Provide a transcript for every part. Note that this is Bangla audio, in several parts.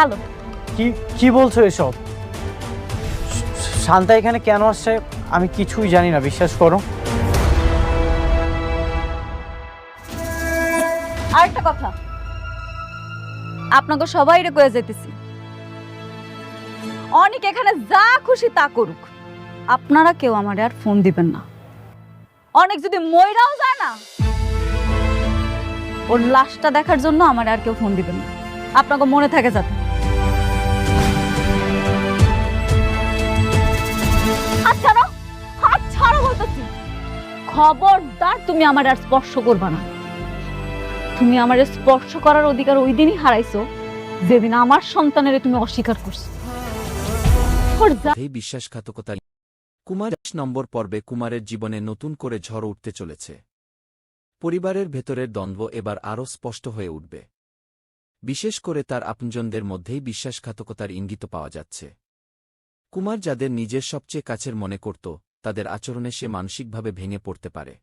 ভালো। কি কি বলছো এসব? শান্তা এখানে কেন আসছে আমি কিছুই জানি না, বিশ্বাস করো। আরেকটা কথা, আপনাকে সবাইরে কয়ে যেতেছি, অনেক এখানে যা খুশি তা করুক, আপনারা কেউ আমার আর ফোন দিবেন না। অনেক যদি মইরাও যায় না, ওর লাশটা দেখার জন্য আমার আর কেউ ফোন দিবেন না। আপনাকে মনে থাকে যাতে। আচ্ছা না, হাত ছাড়ো বলতেছি। খবরদার তুমি আমার আর স্পর্শ করবা না। তুমি আমার স্পর্শ করার অধিকার ওই দিনই হারাইছো যেদিন আমার সন্তানের তুমি অস্বীকার করছো। এই বিশ্বাসঘাতকতা। কুমার 10 নম্বর পর্বে কুমারের জীবনে নতুন করে ঝড় উঠতে চলেছে। পরিবারের ভেতরের দ্বন্দ্ব এবার আরও স্পষ্ট হয়ে উঠবে। বিশেষ করে তার আপনজনদের মধ্যেই বিশ্বাসঘাতকতার ইঙ্গিত পাওয়া যাচ্ছে। কুমার যাদের নিজের সবচেয়ে কাছের মনে করত, তাদের আচরণে সে মানসিকভাবে ভেঙে পড়তে পারে।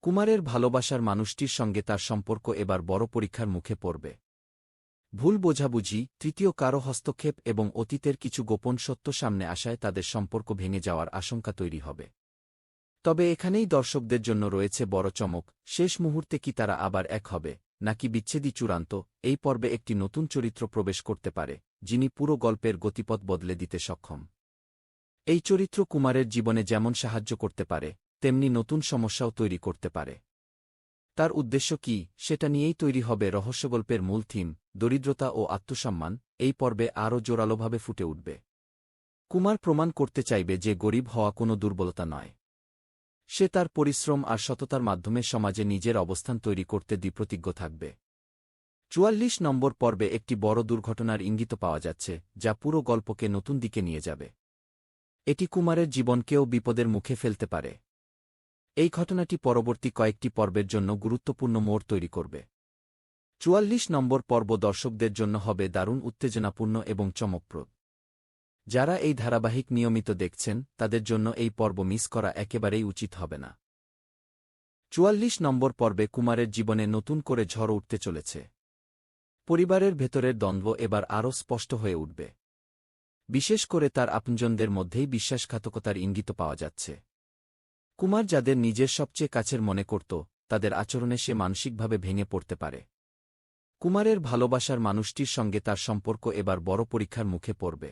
কুমারের ভালোবাসার মানুষটির সঙ্গে তার সম্পর্ক এবার বড় পরীক্ষার মুখে পড়বে। ভুল বোঝাবুঝি, তৃতীয় কারো হস্তক্ষেপ এবং অতীতের কিছু গোপন সত্য সামনে আসায় তাদের সম্পর্ক ভেঙে যাওয়ার আশঙ্কা তৈরি হবে। তবে এখানেই দর্শকদের জন্য রয়েছে বড় চমক। শেষ মুহূর্তে কি তারা আবার এক হবে, নাকি বিচ্ছেদই চূড়ান্ত? এই পর্বে একটি নতুন চরিত্র প্রবেশ করতে পারে, যিনি পুরো গল্পের গতিপথ বদলে দিতে সক্ষম। এই চরিত্র কুমারের জীবনে যেমন সাহায্য করতে পারে, তেমনি নতুন সমস্যাও তৈরি করতে পারে। তার উদ্দেশ্য কি, সেটা নিয়েই তৈরি হবে রহস্যগল্পের মূল থিম, দরিদ্রতা ও আত্মসম্মান। এই পর্বে আরও জোরালোভাবে ফুটে উঠবে। কুমার প্রমাণ করতে চাইবে যে গরিব হওয়া কোনো দুর্বলতা নয়। সে তার পরিশ্রম আর সততার মাধ্যমে সমাজে নিজের অবস্থান তৈরি করতে দৃঢ়প্রতিজ্ঞ থাকবে। 44 নম্বর পর্বে একটি বড় দুর্ঘটনার ইঙ্গিত পাওয়া যাচ্ছে, যা পুরো গল্পকে নতুন দিকে নিয়ে যাবে। এটি কুমারের জীবনকেও বিপদের মুখে ফেলতে পারে। এই ঘটনাটি পরবর্তী কয়েকটি পর্বের জন্য গুরুত্বপূর্ণ মোড় তৈরি করবে। 44 নম্বর পর্ব দর্শকদের জন্য হবে দারুণ উত্তেজনাপূর্ণ এবং চমকপ্রদ। যারা এই ধারাবাহিক নিয়মিত দেখছেন, তাদের জন্য এই পর্ব মিস করা একেবারেই উচিত হবে না। 44 নম্বর পর্বে কুমারের জীবনে নতুন করে ঝড় উঠতে চলেছে। পরিবারের ভেতরের দ্বন্দ্ব এবার আরও স্পষ্ট হয়ে উঠবে। বিশেষ করে তার আপনজনদের মধ্যেই বিশ্বাসঘাতকতার ইঙ্গিত পাওয়া যাচ্ছে। কুমার যাদের নিজের সবচেয়ে কাছের মনে করত, তাদের আচরণে সে মানসিকভাবে ভেঙে পড়তে পারে। কুমারের ভালোবাসার মানুষটির সঙ্গে তার সম্পর্ক এবার বড় পরীক্ষার মুখে পড়বে।